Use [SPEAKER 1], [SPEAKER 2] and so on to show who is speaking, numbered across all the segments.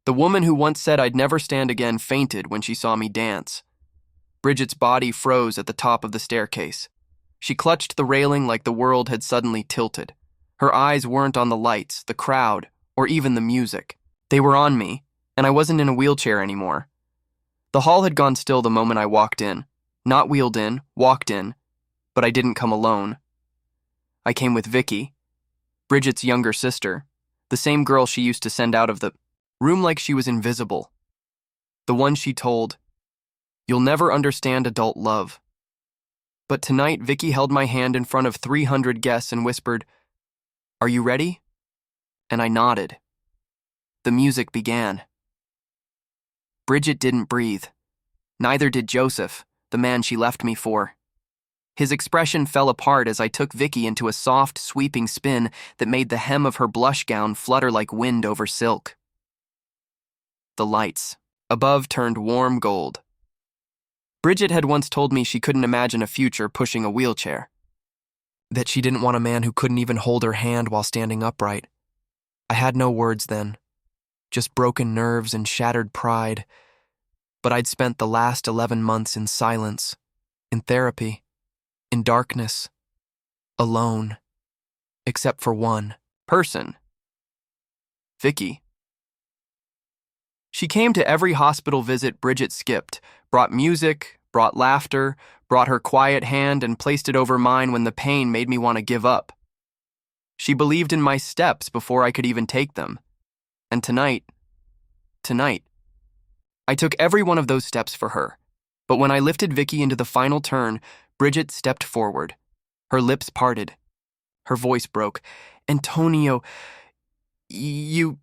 [SPEAKER 1] The woman who once said I'd never stand again fainted when she saw me dance. Bridget's body froze at the top of the staircase. She clutched the railing like the world had suddenly tilted. Her eyes weren't on the lights, the crowd, or even the music. They were on me, and I wasn't in a wheelchair anymore. The hall had gone still the moment I walked in. Not wheeled in, walked in, but I didn't come alone. I came with Vicki, Bridget's younger sister, the same girl she used to send out of the room like she was invisible. The one she told, "You'll never understand adult love." But tonight, Vicki held my hand in front of 300 guests and whispered, "Are you ready?" And I nodded. The music began. Bridget didn't breathe. Neither did Joseph, the man she left me for. His expression fell apart as I took Vicki into a soft, sweeping spin that made the hem of her blush gown flutter like wind over silk. The lights above turned warm gold. Bridget had once told me she couldn't imagine a future pushing a wheelchair. That she didn't want a man who couldn't even hold her hand while standing upright. I had no words then, just broken nerves and shattered pride. But I'd spent the last 11 months in silence, in therapy, in darkness, alone, except for one person. Vicki. She came to every hospital visit Bridget skipped, brought music, brought laughter, brought her quiet hand and placed it over mine when the pain made me want to give up. She believed in my steps before I could even take them. And tonight, I took every one of those steps for her. But when I lifted Vicki into the final turn, Bridget stepped forward. Her lips parted. Her voice broke. "Antonio, you..."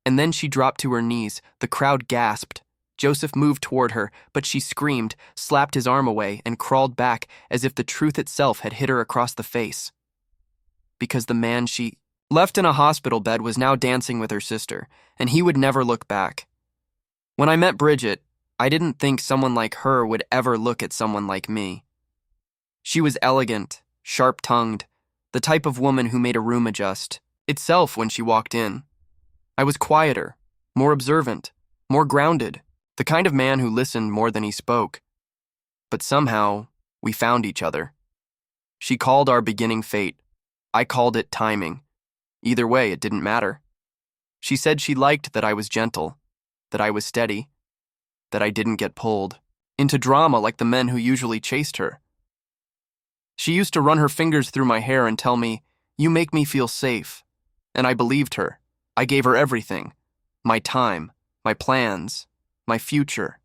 [SPEAKER 1] And then she dropped to her knees. The crowd gasped. Joseph moved toward her, but she screamed, slapped his arm away, and crawled back as if the truth itself had hit her across the face. Because the man she left in a hospital bed was now dancing with her sister, and he would never look back. When I met Bridget, I didn't think someone like her would ever look at someone like me. She was elegant, sharp-tongued, the type of woman who made a room adjust itself when she walked in. I was quieter, more observant, more grounded, the kind of man who listened more than he spoke. But somehow, we found each other. She called our beginning fate. I called it timing. Either way, it didn't matter. She said she liked that I was gentle, that I was steady, that I didn't get pulled into drama like the men who usually chased her. She used to run her fingers through my hair and tell me, "You make me feel safe." And I believed her. I gave her everything. My time, my plans, my future.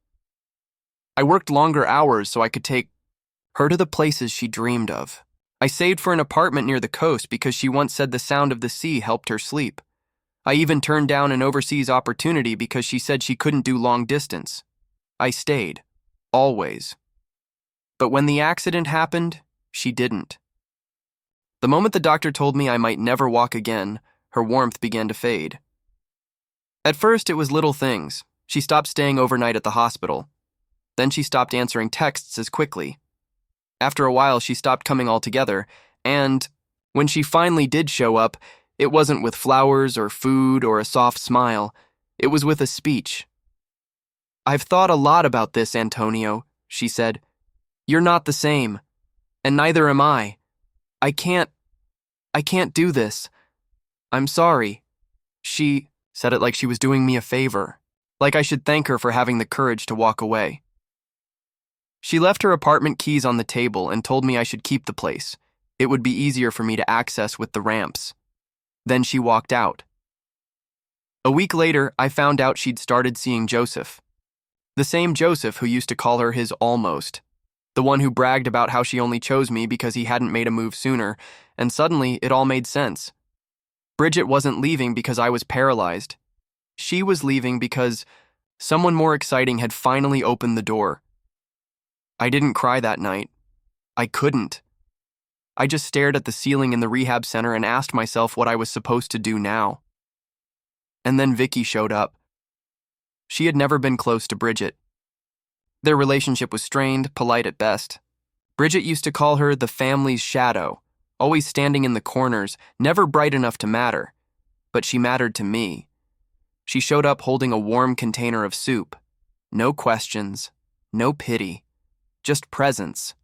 [SPEAKER 1] I worked longer hours so I could take her to the places she dreamed of. I saved for an apartment near the coast because she once said the sound of the sea helped her sleep. I even turned down an overseas opportunity because she said she couldn't do long distance. I stayed. Always. But when the accident happened, she didn't. The moment the doctor told me I might never walk again, her warmth began to fade. At first, it was little things. She stopped staying overnight at the hospital. Then she stopped answering texts as quickly. After a while, she stopped coming altogether, and when she finally did show up, it wasn't with flowers or food or a soft smile. It was with a speech. "I've thought a lot about this, Antonio," she said. "You're not the same, and neither am I. I can't do this. I'm sorry." She said it like she was doing me a favor, like I should thank her for having the courage to walk away. She left her apartment keys on the table and told me I should keep the place. It would be easier for me to access with the ramps. Then she walked out. A week later, I found out she'd started seeing Joseph. The same Joseph who used to call her his almost. The one who bragged about how she only chose me because he hadn't made a move sooner, and suddenly it all made sense. Bridget wasn't leaving because I was paralyzed. She was leaving because someone more exciting had finally opened the door. I didn't cry that night. I couldn't. I just stared at the ceiling in the rehab center and asked myself what I was supposed to do now. And then Vicki showed up. She had never been close to Bridget. Their relationship was strained, polite at best. Bridget used to call her the family's shadow, always standing in the corners, never bright enough to matter. But she mattered to me. She showed up holding a warm container of soup. No questions, no pity, just presence.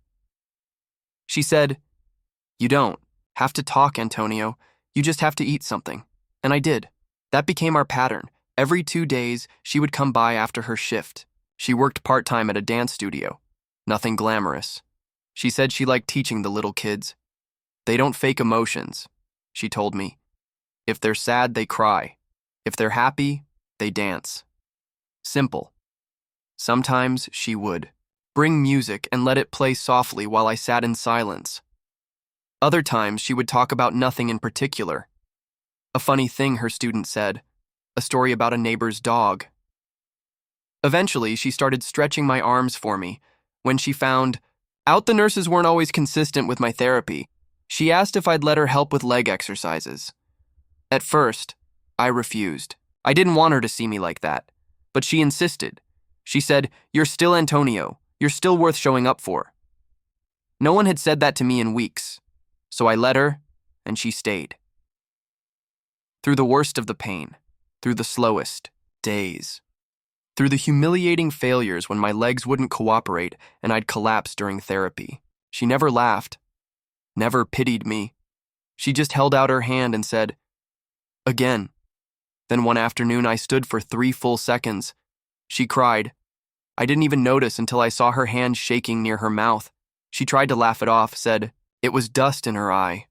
[SPEAKER 1] She said, "You don't have to talk, Antonio. You just have to eat something." And I did. That became our pattern. Every 2 days, she would come by after her shift. She worked part-time at a dance studio. Nothing glamorous. She said she liked teaching the little kids. "They don't fake emotions," she told me. "If they're sad, they cry. If they're happy, they dance." Simple. Sometimes she would bring music and let it play softly while I sat in silence. Other times, she would talk about nothing in particular. A funny thing her student said, a story about a neighbor's dog. Eventually, she started stretching my arms for me. When she found out the nurses weren't always consistent with my therapy, she asked if I'd let her help with leg exercises. At first, I refused. I didn't want her to see me like that, but she insisted. She said, "You're still Antonio. You're still worth showing up for." No one had said that to me in weeks, so I let her, and she stayed. Through the worst of the pain, through the slowest days, through the humiliating failures when my legs wouldn't cooperate and I'd collapse during therapy, she never laughed, never pitied me. She just held out her hand and said, "Again." Then one afternoon I stood for 3 full seconds. She cried. I didn't even notice until I saw her hand shaking near her mouth. She tried to laugh it off, said it was dust in her eye.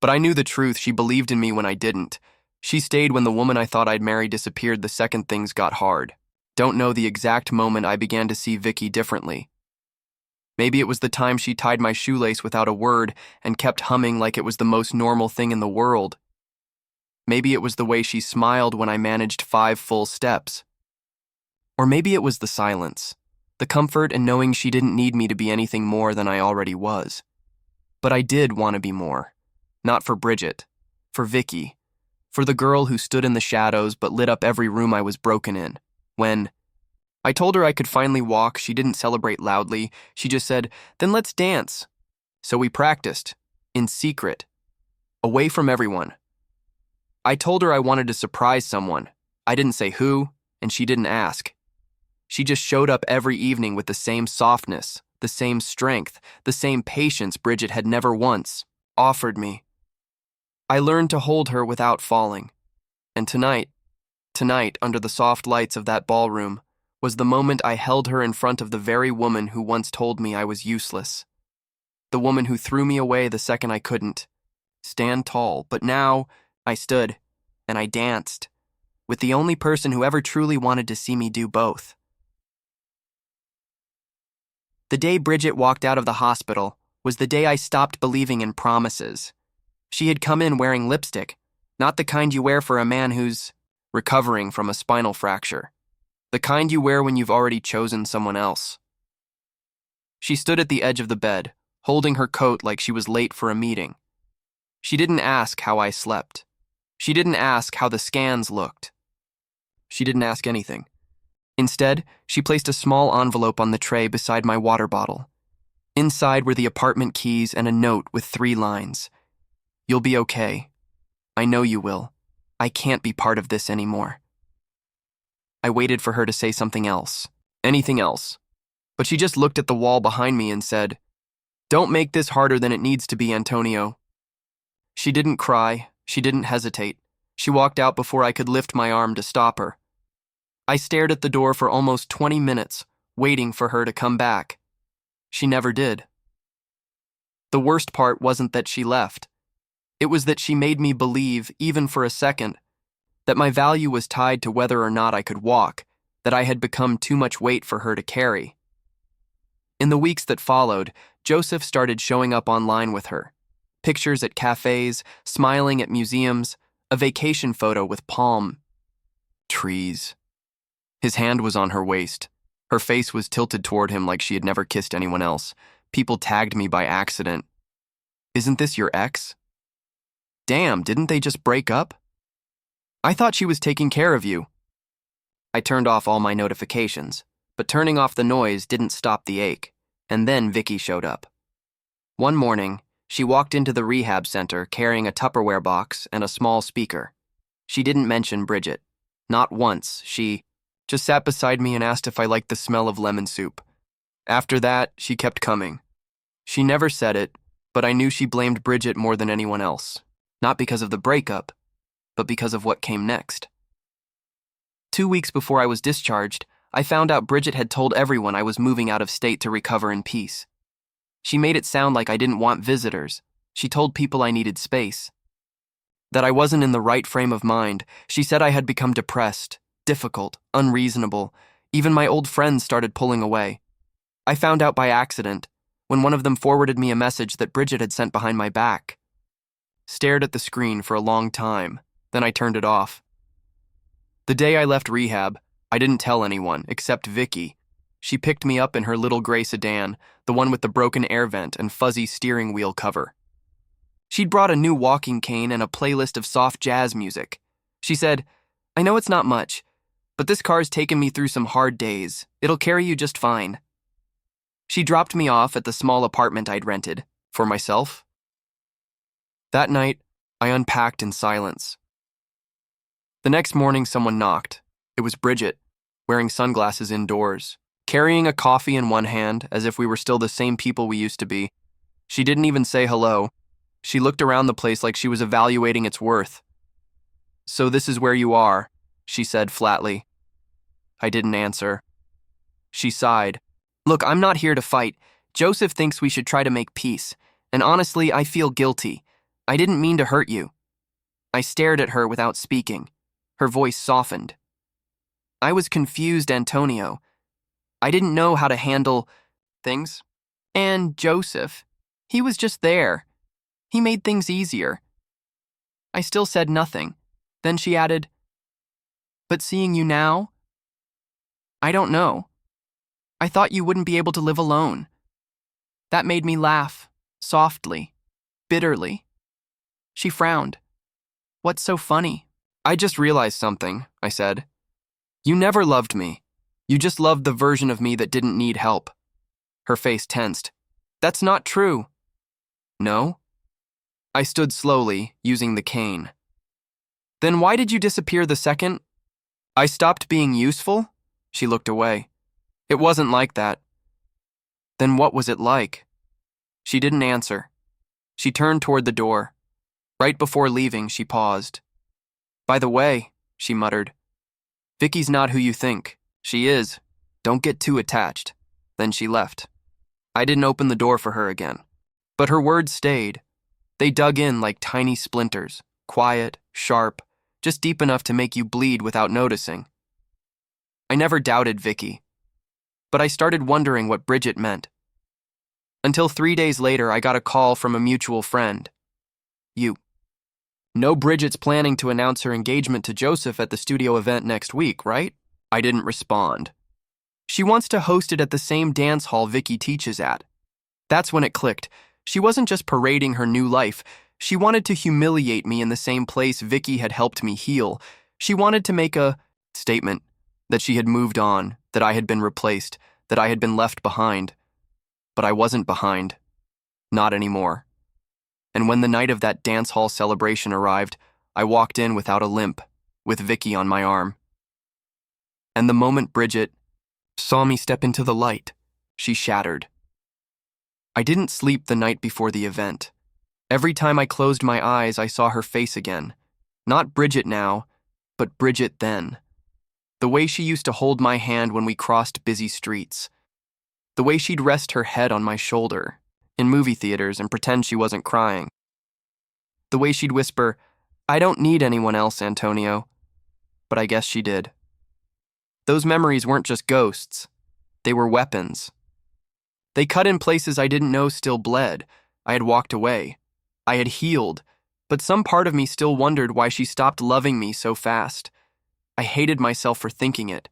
[SPEAKER 1] But I knew the truth. She believed in me when I didn't. She stayed when the woman I thought I'd marry disappeared the second things got hard. Don't know the exact moment I began to see Vicki differently. Maybe it was the time she tied my shoelace without a word and kept humming like it was the most normal thing in the world. Maybe it was the way she smiled when I managed 5 full steps. Or maybe it was the silence, the comfort in knowing she didn't need me to be anything more than I already was. But I did want to be more. Not for Bridget, for Vicki, for the girl who stood in the shadows but lit up every room I was broken in. When I told her I could finally walk, she didn't celebrate loudly. She just said, "Then let's dance." So we practiced, in secret, away from everyone. I told her I wanted to surprise someone. I didn't say who, and she didn't ask. She just showed up every evening with the same softness, the same strength, the same patience Bridget had never once offered me. I learned to hold her without falling. And tonight, under the soft lights of that ballroom, was the moment I held her in front of the very woman who once told me I was useless. The woman who threw me away the second I couldn't stand tall, but now I stood and I danced with the only person who ever truly wanted to see me do both. The day Bridget walked out of the hospital was the day I stopped believing in promises. She had come in wearing lipstick, not the kind you wear for a man who's recovering from a spinal fracture, the kind you wear when you've already chosen someone else. She stood at the edge of the bed, holding her coat like she was late for a meeting. She didn't ask how I slept. She didn't ask how the scans looked. She didn't ask anything. Instead, she placed a small envelope on the tray beside my water bottle. Inside were the apartment keys and a note with 3 lines. "You'll be okay. I know you will. I can't be part of this anymore." I waited for her to say something else, anything else, but she just looked at the wall behind me and said, "Don't make this harder than it needs to be, Antonio." She didn't cry. She didn't hesitate. She walked out before I could lift my arm to stop her. I stared at the door for almost 20 minutes, waiting for her to come back. She never did. The worst part wasn't that she left. It was that she made me believe, even for a second, that my value was tied to whether or not I could walk, that I had become too much weight for her to carry. In the weeks that followed, Joseph started showing up online with her. Pictures at cafes, smiling at museums, a vacation photo with palm trees. His hand was on her waist. Her face was tilted toward him like she had never kissed anyone else. People tagged me by accident. "Isn't this your ex?" "Damn, didn't they just break up?" "I thought she was taking care of you." I turned off all my notifications, but turning off the noise didn't stop the ache. And then Vicki showed up. One morning, she walked into the rehab center carrying a Tupperware box and a small speaker. She didn't mention Bridget. Not once. She just sat beside me and asked if I liked the smell of lemon soup. After that, she kept coming. She never said it, but I knew she blamed Bridget more than anyone else. Not because of the breakup, but because of what came next. 2 weeks before I was discharged, I found out Bridget had told everyone I was moving out of state to recover in peace. She made it sound like I didn't want visitors. She told people I needed space. That I wasn't in the right frame of mind. She said I had become depressed, difficult, unreasonable. Even my old friends started pulling away. I found out by accident, when one of them forwarded me a message that Bridget had sent behind my back. Stared at the screen for a long time, then I turned it off. The day I left rehab, I didn't tell anyone, except Vicki. She picked me up in her little gray sedan, the one with the broken air vent and fuzzy steering wheel cover. She'd brought a new walking cane and a playlist of soft jazz music. She said, "I know it's not much, but this car's taken me through some hard days. It'll carry you just fine." She dropped me off at the small apartment I'd rented, for myself. That night, I unpacked in silence. The next morning, someone knocked. It was Bridget, wearing sunglasses indoors, carrying a coffee in one hand as if we were still the same people we used to be. She didn't even say hello. She looked around the place like she was evaluating its worth. "So this is where you are," she said flatly. I didn't answer. She sighed. "Look, I'm not here to fight. Joseph thinks we should try to make peace, and honestly, I feel guilty. I didn't mean to hurt you." I stared at her without speaking. Her voice softened. "I was confused, Antonio. I didn't know how to handle things. And Joseph, he was just there. He made things easier." I still said nothing. Then she added, "But seeing you now? I don't know. I thought you wouldn't be able to live alone." That made me laugh, softly, bitterly. She frowned. "What's so funny?" "I just realized something," I said. "You never loved me. You just loved the version of me that didn't need help." Her face tensed. "That's not true." "No?" I stood slowly, using the cane. "Then why did you disappear the second I stopped being useful?" She looked away. "It wasn't like that." "Then what was it like?" She didn't answer. She turned toward the door. Right before leaving, she paused. "By the way," she muttered, "Vicki's not who you think. She is. Don't get too attached." Then she left. I didn't open the door for her again. But her words stayed. They dug in like tiny splinters, quiet, sharp, just deep enough to make you bleed without noticing. I never doubted Vicki, but I started wondering what Bridget meant. Until 3 days later, I got a call from a mutual friend. "You know Bridget's planning to announce her engagement to Joseph at the studio event next week, right?" I didn't respond. "She wants to host it at the same dance hall Vicki teaches at." That's when it clicked. She wasn't just parading her new life. She wanted to humiliate me in the same place Vicki had helped me heal. She wanted to make a statement that she had moved on, that I had been replaced, that I had been left behind. But I wasn't behind. Not anymore. And when the night of that dance hall celebration arrived, I walked in without a limp, with Vicki on my arm. And the moment Bridget saw me step into the light, she shattered. I didn't sleep the night before the event. Every time I closed my eyes, I saw her face again. Not Bridget now, but Bridget then. The way she used to hold my hand when we crossed busy streets. The way she'd rest her head on my shoulder in movie theaters and pretend she wasn't crying. The way she'd whisper, "I don't need anyone else, Antonio." But I guess she did. Those memories weren't just ghosts. They were weapons. They cut in places I didn't know still bled. I had walked away. I had healed, but some part of me still wondered why she stopped loving me so fast. I hated myself for thinking it.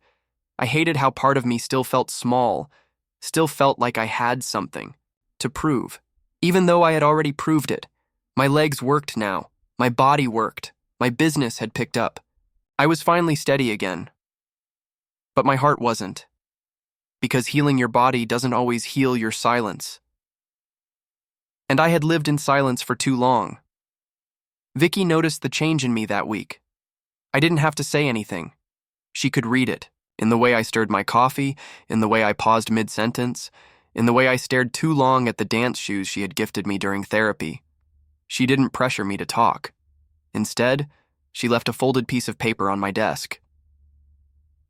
[SPEAKER 1] I hated how part of me still felt small, still felt like I had something to prove, even though I had already proved it. My legs worked now. My body worked. My business had picked up. I was finally steady again. But my heart wasn't. Because healing your body doesn't always heal your silence. And I had lived in silence for too long. Vicki noticed the change in me that week. I didn't have to say anything. She could read it, in the way I stirred my coffee, in the way I paused mid-sentence, in the way I stared too long at the dance shoes she had gifted me during therapy. She didn't pressure me to talk. Instead, she left a folded piece of paper on my desk.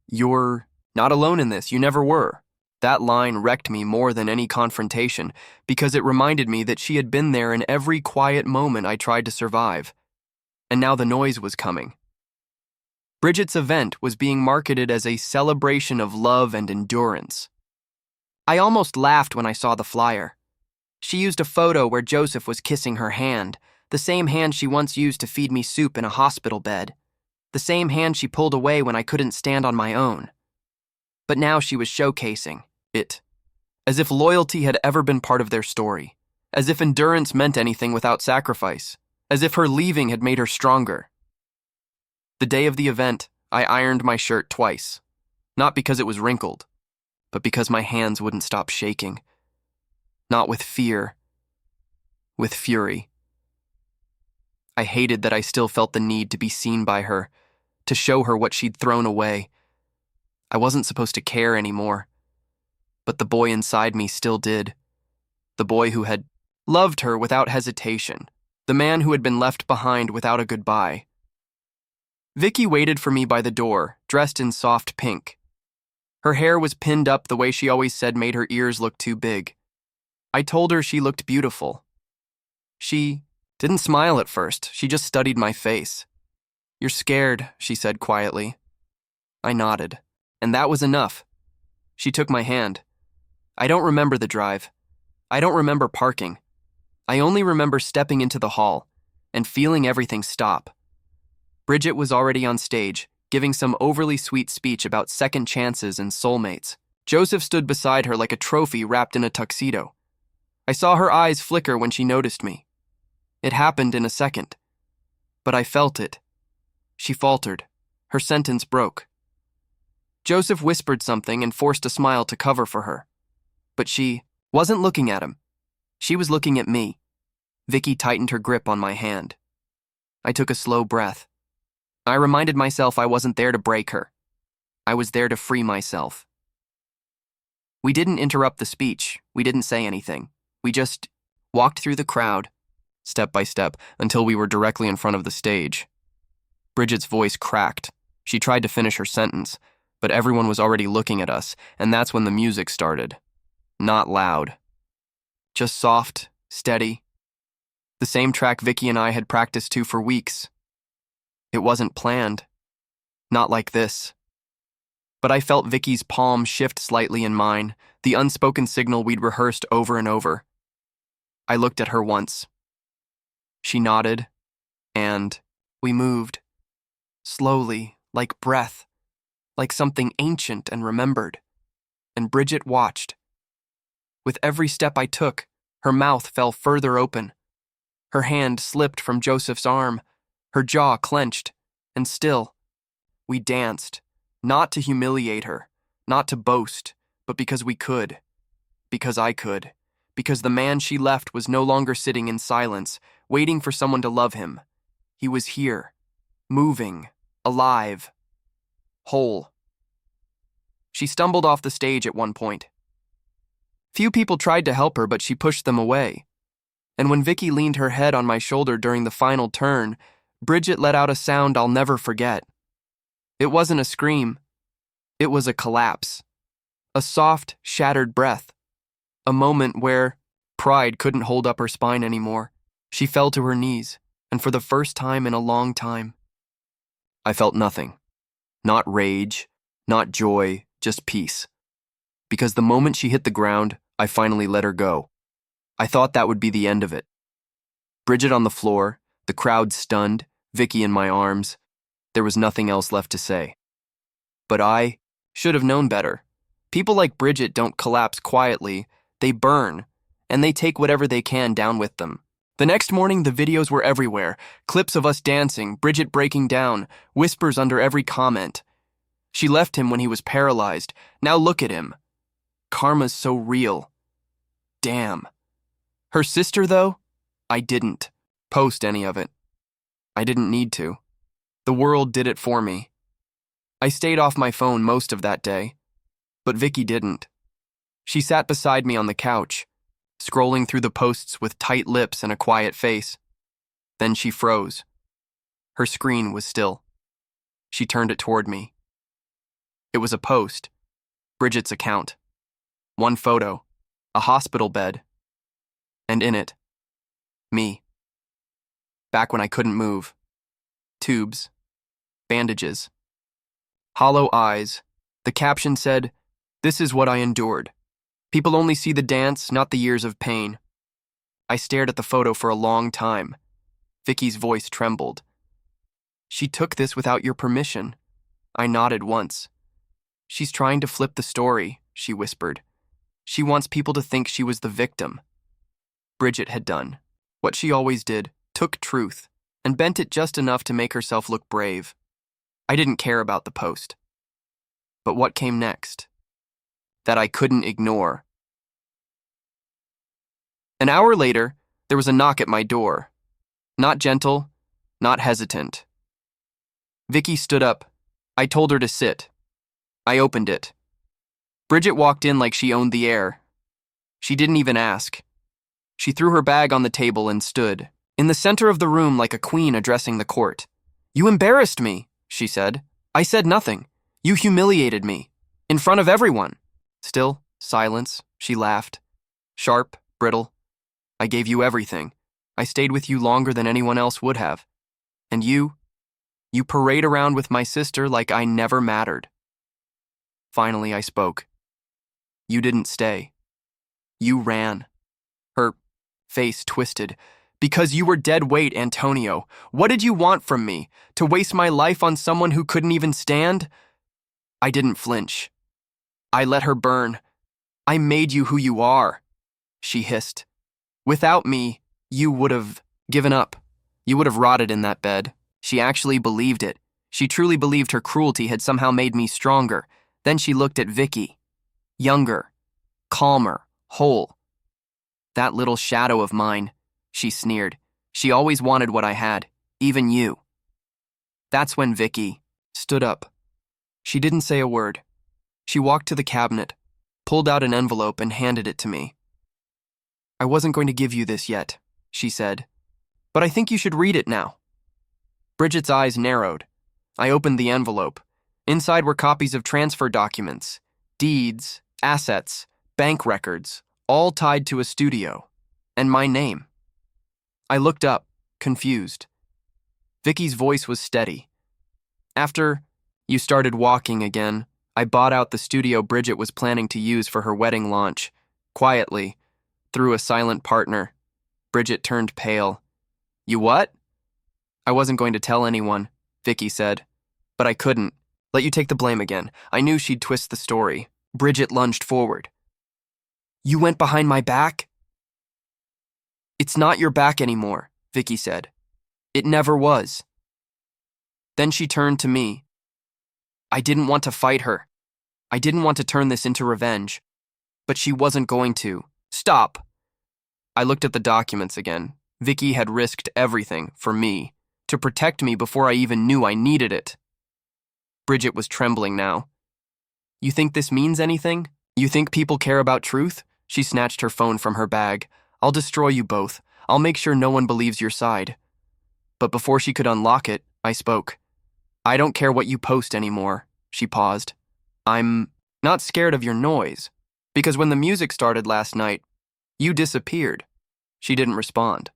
[SPEAKER 1] "You're not alone in this, you never were." That line wrecked me more than any confrontation because it reminded me that she had been there in every quiet moment I tried to survive. And now the noise was coming. Bridget's event was being marketed as a celebration of love and endurance. I almost laughed when I saw the flyer. She used a photo where Joseph was kissing her hand, the same hand she once used to feed me soup in a hospital bed, the same hand she pulled away when I couldn't stand on my own. But now she was showcasing it, as if loyalty had ever been part of their story, as if endurance meant anything without sacrifice, as if her leaving had made her stronger. The day of the event, I ironed my shirt twice, not because it was wrinkled, but because my hands wouldn't stop shaking. Not with fear, with fury. I hated that I still felt the need to be seen by her, to show her what she'd thrown away. I wasn't supposed to care anymore, but the boy inside me still did. The boy who had loved her without hesitation, the man who had been left behind without a goodbye. Vicki waited for me by the door, dressed in soft pink. Her hair was pinned up the way she always said made her ears look too big. I told her she looked beautiful. She didn't smile at first, she just studied my face. "You're scared," she said quietly. I nodded, and that was enough. She took my hand. I don't remember the drive. I don't remember parking. I only remember stepping into the hall and feeling everything stop. Bridget was already on stage, giving some overly sweet speech about second chances and soulmates. Joseph stood beside her like a trophy wrapped in a tuxedo. I saw her eyes flicker when she noticed me. It happened in a second, but I felt it. She faltered. Her sentence broke. Joseph whispered something and forced a smile to cover for her. But she wasn't looking at him. She was looking at me. Vicki tightened her grip on my hand. I took a slow breath. I reminded myself I wasn't there to break her. I was there to free myself. We didn't interrupt the speech. We didn't say anything. We just walked through the crowd, step by step, until we were directly in front of the stage. Bridget's voice cracked. She tried to finish her sentence, but everyone was already looking at us, and that's when the music started. Not loud. Just soft, steady. The same track Vicki and I had practiced to for weeks. It wasn't planned. Not like this. But I felt Vicki's palm shift slightly in mine, the unspoken signal we'd rehearsed over and over. I looked at her once. She nodded, and we moved. Slowly, like breath, like something ancient and remembered. And Bridget watched. With every step I took, her mouth fell further open. Her hand slipped from Joseph's arm, her jaw clenched, and still, we danced, not to humiliate her, not to boast, but because we could. Because I could. Because the man she left was no longer sitting in silence, waiting for someone to love him. He was here, moving, alive, whole. She stumbled off the stage at one point. Few people tried to help her, but she pushed them away. And when Vicki leaned her head on my shoulder during the final turn, Bridget let out a sound I'll never forget. It wasn't a scream. It was a collapse. A soft, shattered breath. A moment where pride couldn't hold up her spine anymore. She fell to her knees, and for the first time in a long time, I felt nothing. Not rage, not joy, just peace. Because the moment she hit the ground, I finally let her go. I thought that would be the end of it. Bridget on the floor, the crowd stunned, Vicki in my arms. There was nothing else left to say. But I should have known better. People like Bridget don't collapse quietly, they burn, and they take whatever they can down with them. The next morning, the videos were everywhere. Clips of us dancing, Bridget breaking down, whispers under every comment. She left him when he was paralyzed. Now look at him. Karma's so real. Damn. Her sister, though? I didn't post any of it. I didn't need to. The world did it for me. I stayed off my phone most of that day, but Vicki didn't. She sat beside me on the couch, scrolling through the posts with tight lips and a quiet face. Then she froze. Her screen was still. She turned it toward me. It was a post, Bridget's account. One photo, a hospital bed, and in it, me. Back when I couldn't move. Tubes, bandages, hollow eyes. The caption said, "This is what I endured. People only see the dance, not the years of pain." I stared at the photo for a long time. Vicki's voice trembled. "She took this without your permission." I nodded once. "She's trying to flip the story," she whispered. "She wants people to think she was the victim." Bridget had done what she always did, took truth, and bent it just enough to make herself look brave. I didn't care about the post. But what came next? That I couldn't ignore. An hour later, there was a knock at my door. Not gentle, not hesitant. Vicki stood up. I told her to sit. I opened it. Bridget walked in like she owned the air. She didn't even ask. She threw her bag on the table and stood, in the center of the room like a queen addressing the court. "You embarrassed me," she said. "I said nothing. You humiliated me. In front of everyone." Still, silence. She laughed. "Sharp, brittle. I gave you everything. I stayed with you longer than anyone else would have. And you parade around with my sister like I never mattered." Finally, I spoke. "You didn't stay. You ran." Her face twisted. "Because you were dead weight, Antonio. What did you want from me? To waste my life on someone who couldn't even stand?" I didn't flinch. I let her burn. "I made you who you are," she hissed. "Without me, you would have given up. You would have rotted in that bed." She actually believed it. She truly believed her cruelty had somehow made me stronger. Then she looked at Vicki. Younger, calmer, whole. "That little shadow of mine," she sneered. "She always wanted what I had, even you." That's when Vicki stood up. She didn't say a word. She walked to the cabinet, pulled out an envelope and handed it to me. "I wasn't going to give you this yet," she said, "but I think you should read it now." Bridget's eyes narrowed. I opened the envelope. Inside were copies of transfer documents, deeds, assets, bank records, all tied to a studio, and my name. I looked up, confused. Vicki's voice was steady. "After you started walking again, I bought out the studio Bridget was planning to use for her wedding launch, quietly, through a silent partner." Bridget turned pale. "You what?" "I wasn't going to tell anyone," Vicki said. "But I couldn't. Let you take the blame again." I knew she'd twist the story. Bridget lunged forward. "You went behind my back?" "It's not your back anymore," Vicki said. "It never was." Then she turned to me. "I didn't want to fight her. I didn't want to turn this into revenge. But she wasn't going to. Stop." I looked at the documents again. Vicki had risked everything for me, to protect me before I even knew I needed it. Bridget was trembling now. "You think this means anything? You think people care about truth?" She snatched her phone from her bag. "I'll destroy you both. I'll make sure no one believes your side." But before she could unlock it, I spoke. "I don't care what you post anymore." She paused. "I'm not scared of your noise, because when the music started last night, you disappeared." She didn't respond.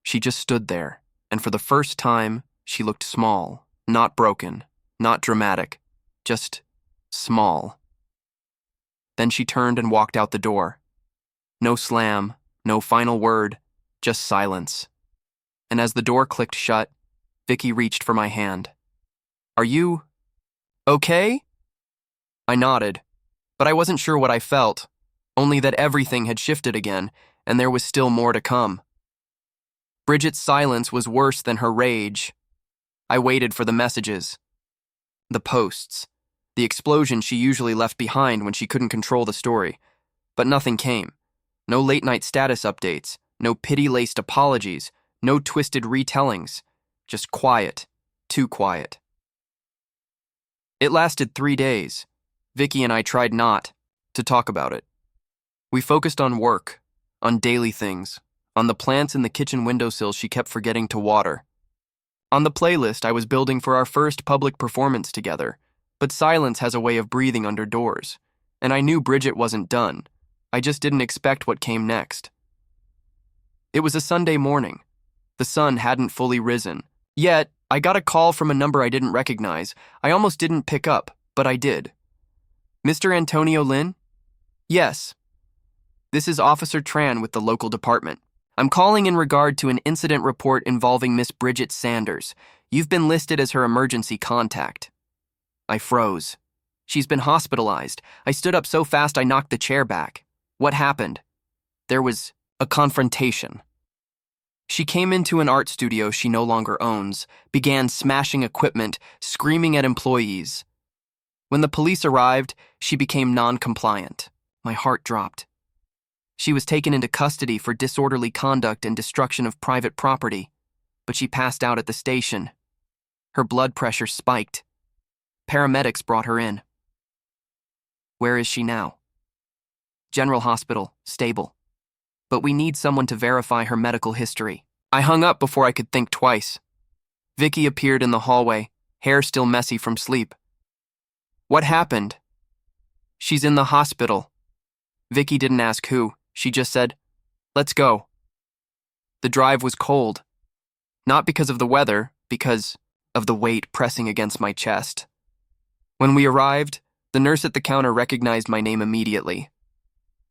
[SPEAKER 1] She just stood there, and for the first time, she looked small, not broken, not dramatic, just small. Then she turned and walked out the door. No slam, no final word, just silence. And as the door clicked shut, Vicki reached for my hand. "Are you okay?" I nodded, but I wasn't sure what I felt, only that everything had shifted again, and there was still more to come. Bridget's silence was worse than her rage. I waited for the messages, the posts, the explosion she usually left behind when she couldn't control the story. But nothing came. No late-night status updates, no pity-laced apologies, no twisted retellings. Just quiet, too quiet. It lasted 3 days. Vicki and I tried not to talk about it. We focused on work, on daily things, on the plants in the kitchen windowsill she kept forgetting to water, on the playlist I was building for our first public performance together. But silence has a way of breathing under doors, and I knew Bridget wasn't done. I just didn't expect what came next. It was a Sunday morning. The sun hadn't fully risen. Yet, I got a call from a number I didn't recognize. I almost didn't pick up, but I did. Mr. Antonio Lin? Yes. This is Officer Tran with the local department. I'm calling in regard to an incident report involving Miss Bridget Sanders. You've been listed as her emergency contact. I froze. She's been hospitalized. I stood up so fast I knocked the chair back. What happened? There was a confrontation. She came into an art studio she no longer owns, began smashing equipment, screaming at employees. When the police arrived, she became non-compliant. My heart dropped. She was taken into custody for disorderly conduct and destruction of private property, but she passed out at the station. Her blood pressure spiked. Paramedics brought her in. Where is she now? General Hospital, stable. But we need someone to verify her medical history. I hung up before I could think twice. Vicki appeared in the hallway, hair still messy from sleep. What happened? She's in the hospital. Vicki didn't ask who. She just said, "Let's go." The drive was cold. Not because of the weather, because of the weight pressing against my chest. When we arrived, the nurse at the counter recognized my name immediately.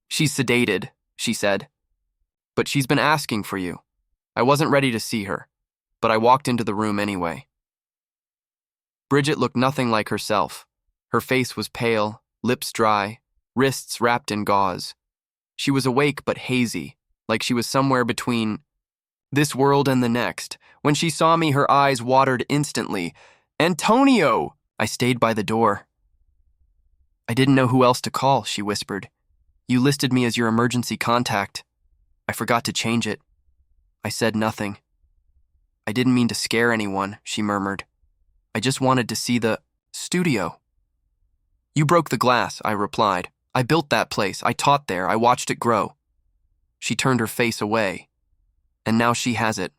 [SPEAKER 1] "She's sedated," she said. "But she's been asking for you." I wasn't ready to see her, but I walked into the room anyway. Bridget looked nothing like herself. Her face was pale, lips dry, wrists wrapped in gauze. She was awake but hazy, like she was somewhere between this world and the next. When she saw me, her eyes watered instantly. "Antonio!" I stayed by the door. "I didn't know who else to call," she whispered. "You listed me as your emergency contact. I forgot to change it." I said nothing. "I didn't mean to scare anyone," she murmured. "I just wanted to see the studio." "You broke the glass," I replied. "I built that place. I taught there. I watched it grow." She turned her face away. "And now she has it."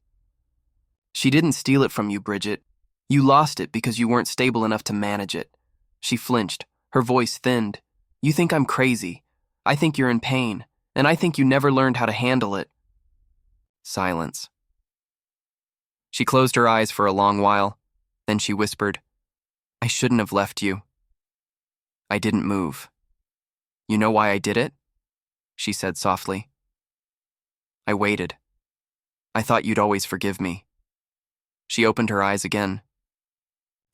[SPEAKER 1] "She didn't steal it from you, Bridget. You lost it because you weren't stable enough to manage it." She flinched. Her voice thinned. "You think I'm crazy. I think you're in pain. And I think you never learned how to handle it." Silence. She closed her eyes for a long while. Then she whispered, "I shouldn't have left you." I didn't move. "You know why I did it?" she said softly. I waited. "I thought you'd always forgive me." She opened her eyes again.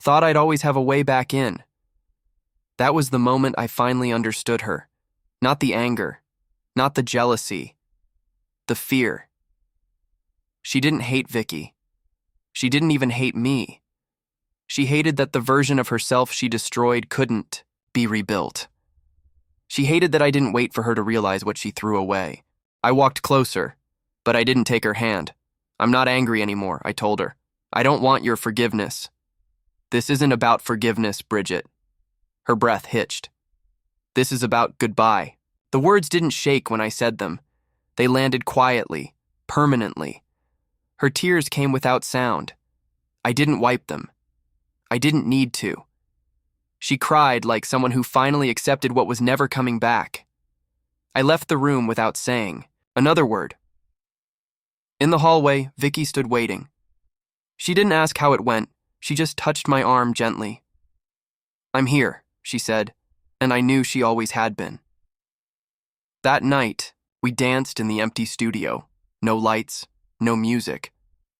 [SPEAKER 1] "Thought I'd always have a way back in." That was the moment I finally understood her. Not the anger, not the jealousy, the fear. She didn't hate Vicki. She didn't even hate me. She hated that the version of herself she destroyed couldn't be rebuilt. She hated that I didn't wait for her to realize what she threw away. I walked closer, but I didn't take her hand. "I'm not angry anymore," I told her. "I don't want your forgiveness." "This isn't about forgiveness, Bridget." Her breath hitched. "This is about goodbye." The words didn't shake when I said them. They landed quietly, permanently. Her tears came without sound. I didn't wipe them. I didn't need to. She cried like someone who finally accepted what was never coming back. I left the room without saying another word. In the hallway, Vicki stood waiting. She didn't ask how it went. She just touched my arm gently. "I'm here," she said, and I knew she always had been. That night, we danced in the empty studio. No lights, no music,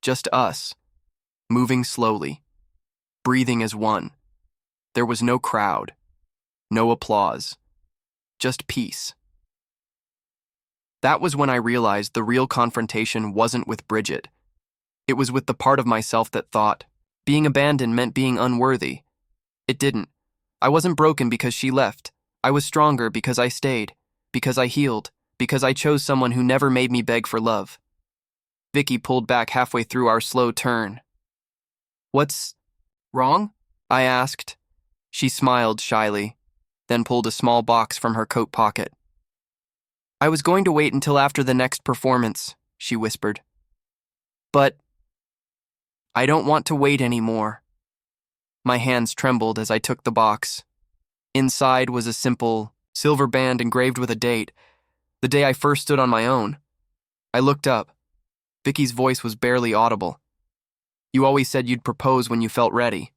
[SPEAKER 1] just us, moving slowly, breathing as one. There was no crowd, no applause, just peace. That was when I realized the real confrontation wasn't with Bridget. It was with the part of myself that thought being abandoned meant being unworthy. It didn't. I wasn't broken because she left. I was stronger because I stayed, because I healed, because I chose someone who never made me beg for love. Vicki pulled back halfway through our slow turn. "What's wrong?" I asked. She smiled shyly, then pulled a small box from her coat pocket. I was going to wait until after the next performance, she whispered. But I don't want to wait anymore. My hands trembled as I took the box. Inside was a simple silver band engraved with a date, the day I first stood on my own. I looked up. Vicky's voice was barely audible. You always said you'd propose when you felt ready.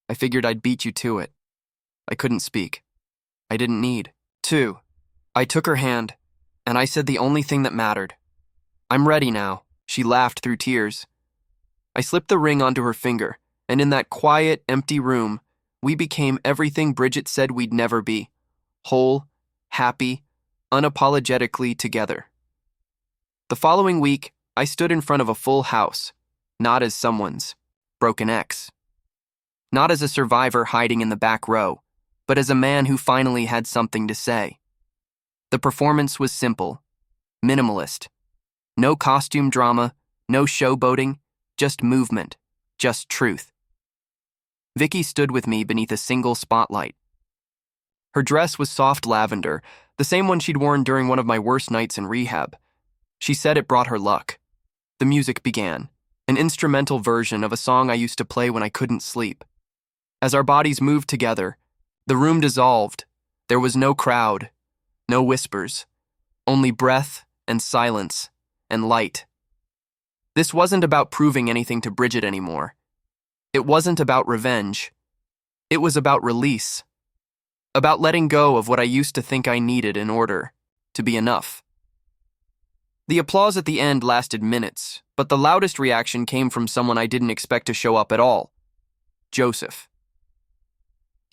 [SPEAKER 1] I figured I'd beat you to it. I couldn't speak. I didn't need to. I took her hand, and I said the only thing that mattered. I'm ready now. She laughed through tears. I slipped the ring onto her finger, and in that quiet, empty room, we became everything Bridget said we'd never be. Whole, happy, unapologetically together. The following week, I stood in front of a full house, not as someone's broken ex. Not as a survivor hiding in the back row, but as a man who finally had something to say. The performance was simple, minimalist. No costume drama, no showboating, just movement, just truth. Vicki stood with me beneath a single spotlight. Her dress was soft lavender, the same one she'd worn during one of my worst nights in rehab. She said it brought her luck. The music began, an instrumental version of a song I used to play when I couldn't sleep. As our bodies moved together, the room dissolved. There was no crowd, no whispers, only breath and silence and light. This wasn't about proving anything to Bridget anymore. It wasn't about revenge. It was about release. About letting go of what I used to think I needed in order to be enough. The applause at the end lasted minutes, but the loudest reaction came from someone I didn't expect to show up at all. Joseph.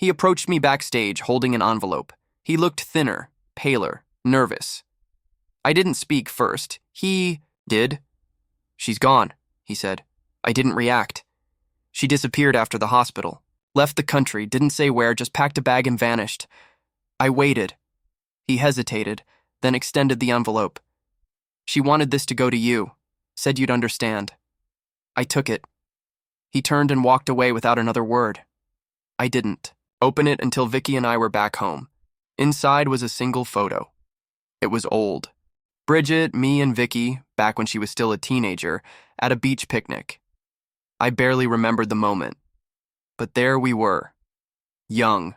[SPEAKER 1] He approached me backstage holding an envelope. He looked thinner, paler, nervous. I didn't speak first. He did. She's gone, he said. I didn't react. She disappeared after the hospital. Left the country, didn't say where, just packed a bag and vanished. I waited. He hesitated, then extended the envelope. She wanted this to go to you. Said you'd understand. I took it. He turned and walked away without another word. I didn't open it until Vicki and I were back home. Inside was a single photo. It was old. Bridget, me, and Vicki, back when she was still a teenager, at a beach picnic. I barely remembered the moment. But there we were. Young,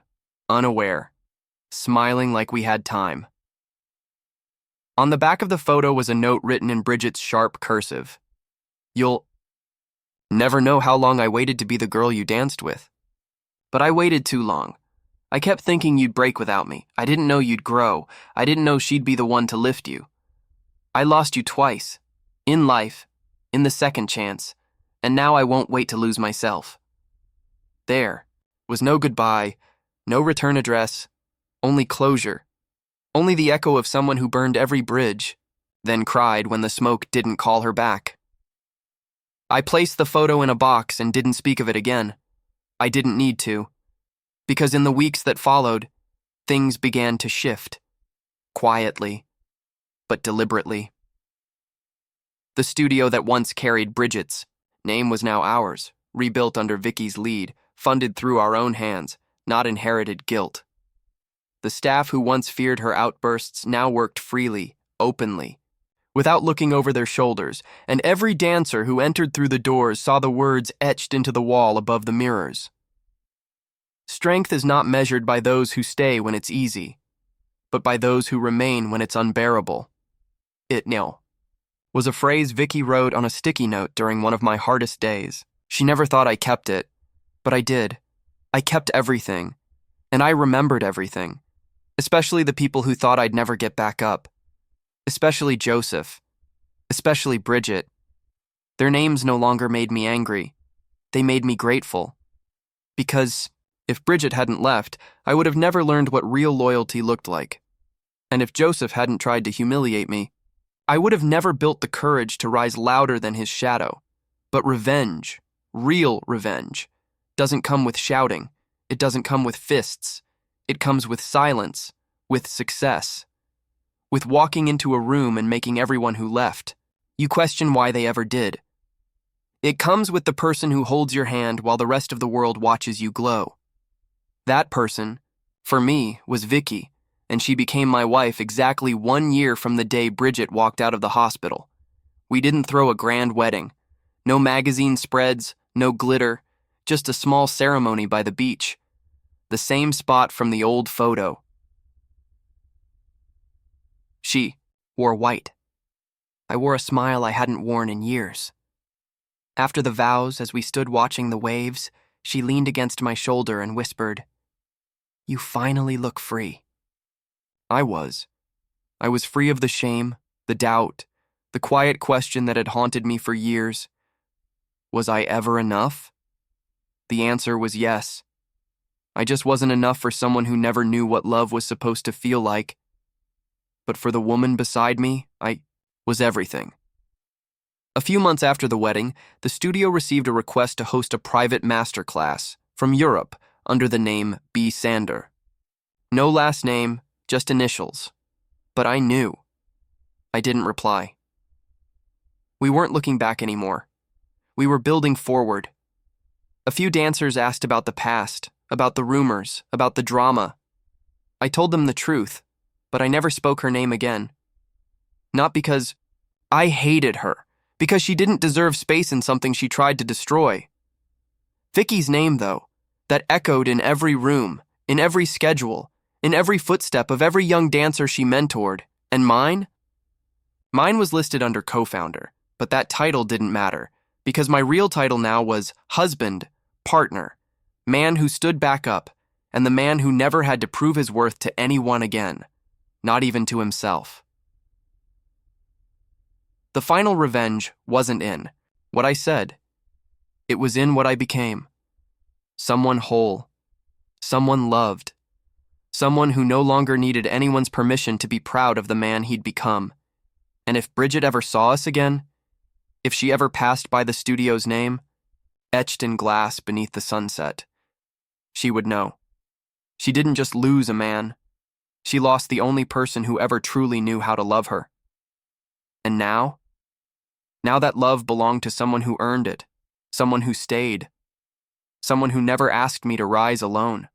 [SPEAKER 1] unaware, smiling like we had time. On the back of the photo was a note written in Bridget's sharp cursive. You'll never know how long I waited to be the girl you danced with. But I waited too long. I kept thinking you'd break without me. I didn't know you'd grow. I didn't know she'd be the one to lift you. I lost you twice. In life, in the second chance, and now I won't wait to lose myself. There was no goodbye, no return address, only closure. Only the echo of someone who burned every bridge, then cried when the smoke didn't call her back. I placed the photo in a box and didn't speak of it again. I didn't need to, because in the weeks that followed, things began to shift, quietly, but deliberately. The studio that once carried Bridget's name was now ours, rebuilt under Vicki's lead, funded through our own hands, not inherited guilt. The staff who once feared her outbursts now worked freely, openly, without looking over their shoulders, and every dancer who entered through the doors saw the words etched into the wall above the mirrors. Strength is not measured by those who stay when it's easy, but by those who remain when it's unbearable. It was a phrase Vicki wrote on a sticky note during one of my hardest days. She never thought I kept it, but I did. I kept everything, and I remembered everything, especially the people who thought I'd never get back up, especially Joseph, especially Bridget. Their names no longer made me angry. They made me grateful. Because if Bridget hadn't left, I would have never learned what real loyalty looked like. And if Joseph hadn't tried to humiliate me, I would have never built the courage to rise louder than his shadow. But revenge, real revenge, doesn't come with shouting. It doesn't come with fists. It comes with silence, with success, with walking into a room and making everyone who left you question why they ever did. It comes with the person who holds your hand while the rest of the world watches you glow. That person, for me, was Vicki, and she became my wife exactly 1 year from the day Bridget walked out of the hospital. We didn't throw a grand wedding. No magazine spreads, no glitter, just a small ceremony by the beach. The same spot from the old photo. She wore white. I wore a smile I hadn't worn in years. After the vows, as we stood watching the waves, she leaned against my shoulder and whispered, "You finally look free." I was. I was free of the shame, the doubt, the quiet question that had haunted me for years. Was I ever enough? The answer was yes. I just wasn't enough for someone who never knew what love was supposed to feel like. But for the woman beside me, I was everything. A few months after the wedding, the studio received a request to host a private masterclass from Europe under the name B. Sander. No last name, just initials. But I knew. I didn't reply. We weren't looking back anymore. We were building forward. A few dancers asked about the past, about the rumors, about the drama. I told them the truth, but I never spoke her name again. Not because I hated her, because she didn't deserve space in something she tried to destroy. Vicki's name, though, that echoed in every room, in every schedule, in every footstep of every young dancer she mentored, and mine? Mine was listed under co-founder, but that title didn't matter, because my real title now was husband, partner, man who stood back up, and the man who never had to prove his worth to anyone again, not even to himself. The final revenge wasn't in what I said. It was in what I became. Someone whole. Someone loved. Someone who no longer needed anyone's permission to be proud of the man he'd become. And if Bridget ever saw us again, if she ever passed by the studio's name, etched in glass beneath the sunset, she would know. She didn't just lose a man. She lost the only person who ever truly knew how to love her. And now? Now that love belonged to someone who earned it, someone who stayed, someone who never asked me to rise alone.